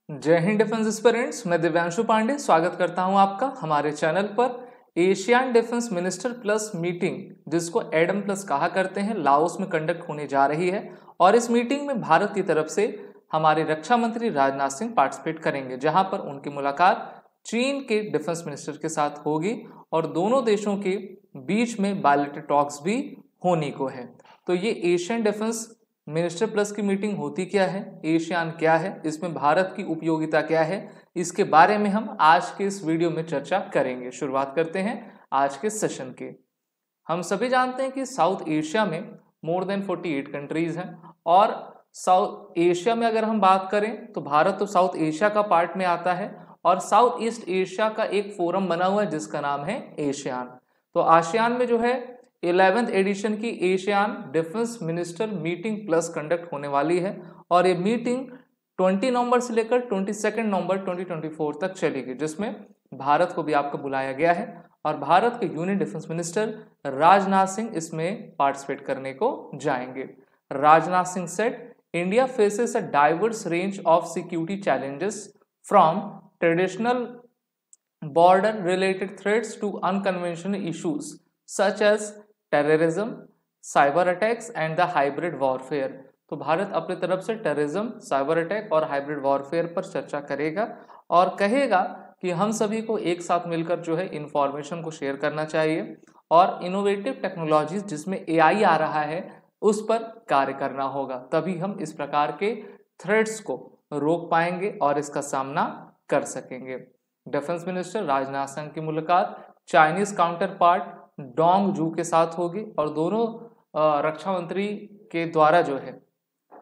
जय Hind defence aspirants. मैं दिव्यांशु पांडे स्वागत करता हूं आपका हमारे चैनल पर। ASEAN defence minister plus meeting, जिसको एडम प्लस कहा करते हैं, लाओस में कंडक्ट होने जा रही है और इस मीटिंग में भारत की तरफ से हमारे रक्षा मंत्री राजनाथ सिंह पार्टिसिपेट करेंगे, जहां पर उनकी मुलाकात चीन के डिफेंस मिनिस्टर के साथ होगी और दोनों देशों के बीच में बायलैटरल टॉक्स भी होने को है। तो ये एशियन डिफेंस मिनिस्टर प्लस की मीटिंग होती क्या है, एशियान क्या है, इसमें भारत की उपयोगिता क्या है, इसके बारे में हम आज के इस वीडियो में चर्चा करेंगे। शुरुआत करते हैं आज के सेशन की। हम सभी जानते हैं कि साउथ एशिया में मोर देन 48 कंट्रीज हैं और साउथ एशिया में अगर हम बात करें तो भारत तो साउथ एशिया का पार्ट में आता है और साउथ ईस्ट एशिया का एक फोरम बना हुआ है जिसका नाम है एशियान। तो आसियान में जो है 11th एडिशन की ASEAN defence minister meeting plus conduct होने वाली है और ये मीटिंग 20 नवंबर से लेकर 22 नवंबर 2024 तक चलेगी, जिसमें भारत को भी आपको बुलाया गया है और भारत के union defence minister Rajnath Singh इसमें पार्टिसिपेट करने को जाएंगे। Rajnath Singh said India faces a diverse range of security challenges from traditional border related threats to unconventional issues such as terrorism, cyber attacks and the hybrid warfare. तो भारत अपनी तरफ से टेररिज्म, साइबर अटैक और hybrid warfare पर चर्चा करेगा और कहेगा कि हम सभी को एक साथ मिलकर जो है इंफॉर्मेशन को शेयर करना चाहिए और इनोवेटिव टेक्नोलॉजीज जिसमें एआई आ रहा है उस पर कार्य करना होगा, तभी हम इस प्रकार के थ्रेट्स को रोक पाएंगे और इसका सामना कर सकेंगे। डिफेंस मिनिस्टर राजनाथ सिंह की मुलाकात चाइनीज काउंटर पार्ट डोंग जू के साथ होगी और दोनों रक्षा मंत्री के द्वारा जो है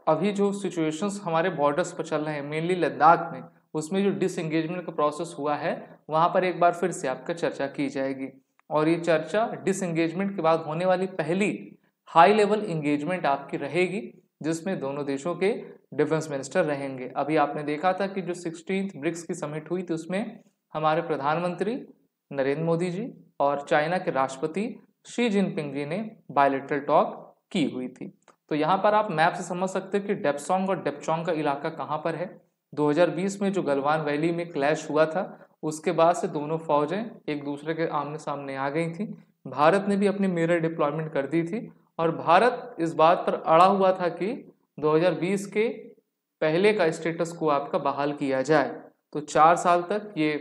अभी जो सिचुएशंस हमारे बॉर्डर्स पर चल रहे हैं, मेनली लद्दाख में, उसमें जो डिसएंगेजमेंट का प्रोसेस हुआ है वहां पर एक बार फिर से आपका चर्चा की जाएगी और ये चर्चा डिसएंगेजमेंट के बाद होने वाली पहली हाई लेवल एंगेजमेंट आपकी रहेगी, जिसमें दोनों देशों के डिफेंस मिनिस्टर रहेंगे। अभी आपने देखा था कि जो 16th ब्रिक्स की समिट हुई थी उसमें हमारे प्रधानमंत्री नरेंद्र मोदी जी और चाइना के राष्ट्रपति शी जिनपिंग जी ने बायलैटरल टॉक की हुई थी। तो यहाँ पर आप मैप से समझ सकते हैं कि डेप्सोंग और डेप्चोंग का इलाका कहाँ पर है। 2020 में जो गलवान वैली में क्लैश हुआ था उसके बाद से दोनों फौजें एक दूसरे के आमने सामने आ गई थी। भारत ने भी अपनी मिरर डिप्लॉयमेंट कर दी थी और भारत इस बात पर अड़ा हुआ था कि 2020 के पहले का स्टेटस को आपका बहाल किया जाए। तो 4 साल तक ये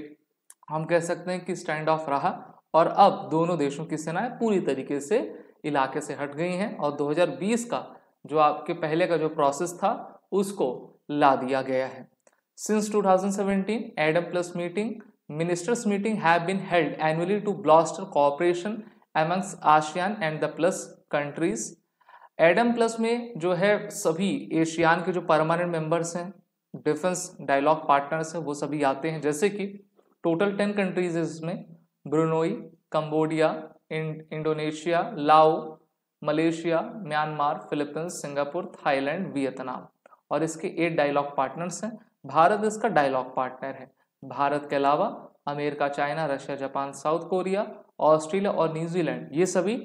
हम कह सकते हैं कि स्टैंड ऑफ रहा और अब दोनों देशों की सेनाएं पूरी तरीके से इलाके से हट गई हैं और 2020 का जो आपके पहले का जो प्रोसेस था उसको ला दिया गया है। Since 2017 ADMM plus meeting ministers meeting have been held annually to bolster cooperation amongst ASEAN and the plus countries. ADMM plus में जो है सभी एशियान के जो परमानेंट मेंबर्स हैं, डिफेंस डायलॉग पार्टनर्स हैं, वो सभी आते हैं, जैसे कि टोटल 10 कंट्रीज है इसमें, ब्रुनोई, कंबोडिया, इंडोनेशिया, लाओ, Malaysia, Myanmar, Philippines, Singapore, Thailand, Vietnam और इसके 8 डायलॉग पार्टनर्स हैं। भारत इसका डायलॉग पार्टनर है। भारत के अलावा America, China, Russia, Japan, south Korea, Australia और न्यूजीलैंड ये सभी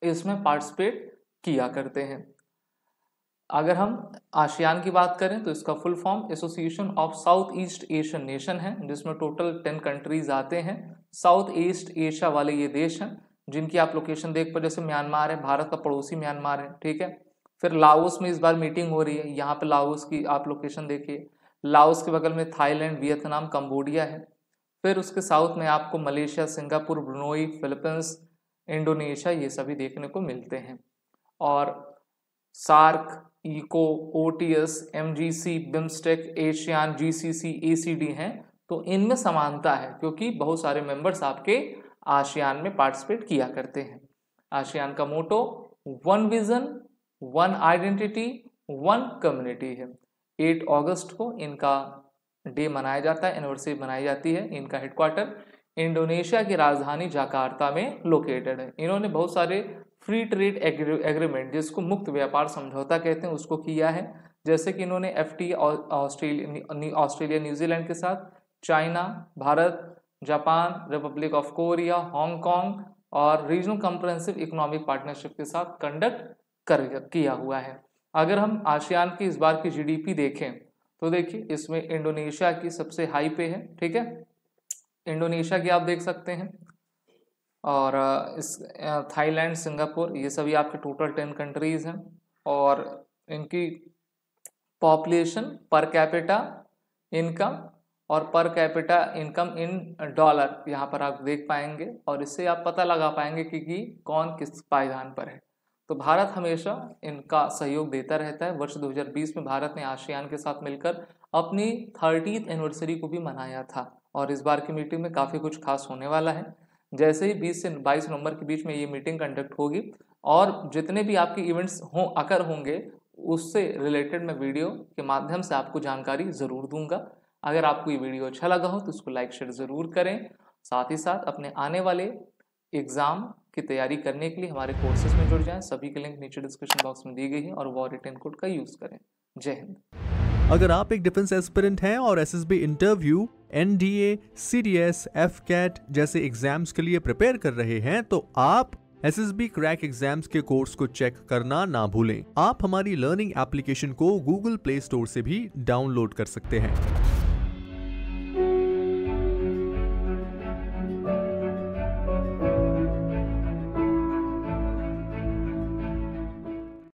इसमें पार्टिसिपेट किया करते हैं। अगर हम आसियान की बात करें तो इसका full form association of south east Asian nation है, जिसमें टोटल 10 कंट्रीज आते हैं। साउथ ईस्ट एशिया वाले ये देश हैं जिनकी आप लोकेशन देख पर, जैसे म्यांमार है, भारत का पड़ोसी म्यांमार है, ठीक है। फिर लाओस में इस बार मीटिंग हो रही है, यहाँ पे लाओस की आप लोकेशन देखिए। लाओस के बगल में थाईलैंड, वियतनाम, कंबोडिया है। फिर उसके साउथ में आपको Malaysia, Singapore, Brunei, Philippines, Indonesia ये सभी देखने को मिलते हैं। और SAARC, ECO, OTS, MGC, BIMSTEC, ASEAN, GCC, ACD हैं। तो इनमें समानता है क्योंकि बहुत सारे मेंबर्स आपके आसियान में पार्टिसिपेट किया करते हैं। आसियान का मोटो 1 विजन 1 आइडेंटिटी 1 कम्युनिटी है। 8 अगस्त को इनका डे मनाया जाता है, एनिवर्सरी मनाई जाती है। इनका हेडक्वार्टर इंडोनेशिया की राजधानी जकार्ता में लोकेटेड है। इन्होंने बहुत सारे फ्री ट्रेड एग्रीमेंट, जिसको मुक्त व्यापार समझौता कहते हैं, उसको किया है। जैसे कि इन्होंने एफटी ऑस्ट्रेलिया, न्यूजीलैंड के साथ, China, Bharat, Japan, Republic of Korea, Hong Kong और रीजनल कॉम्प्रिहेंसिव इकोनॉमिक पार्टनरशिप के साथ कंडक्ट किया हुआ है। अगर हम आसियान की इस बार की जीडीपी देखें तो देखिए इसमें इंडोनेशिया की सबसे हाई पे है, ठीक है, इंडोनेशिया की आप देख सकते हैं, और इस थाईलैंड, सिंगापुर, ये सभी आपके टोटल 10 कंट्रीज हैं, और इनकी पॉपुलेशन, पर कैपिटा इनकम और per capita income in dollar यहाँ पर आप देख पाएंगे, और इससे आप पता लगा पाएंगे कि कौन किस पायदान पर है। तो भारत हमेशा इनका सहयोग देता रहता है। वर्ष 2020 में भारत ने आसियान के साथ मिलकर अपनी 30th एनिवर्सरी को भी मनाया था, और इस बार की मीटिंग में काफ़ी कुछ खास होने वाला है। जैसे ही 20 से 22 नवंबर के बीच में ये मीटिंग कंडक्ट होगी, और जितने भी आपके इवेंट्स अकर होंगे उससे रिलेटेड मैं वीडियो के माध्यम से आपको जानकारी ज़रूर दूंगा। अगर आपको ये वीडियो अच्छा लगा हो तो इसको लाइक शेयर ज़रूर करें। साथ ही साथ अपने आने वाले एग्ज़ाम की तैयारी करने के लिए हमारे कोर्सेज में जुड़ जाएं। सभी के लिंक नीचे डिस्क्रिप्शन बॉक्स में दी गई है, और वो रिटन कोड का यूज़ करें। जय हिंद। अगर आप एक डिफेंस एस्पिरेंट हैं और SSB interview, NDA, CDS, AFCAT जैसे एग्जाम्स के लिए प्रिपेयर कर रहे हैं तो आप एसएसबी क्रैक एग्जाम्स के कोर्स को चेक करना ना भूलें। आप हमारी लर्निंग एप्लीकेशन को गूगल प्ले स्टोर से भी डाउनलोड कर सकते हैं।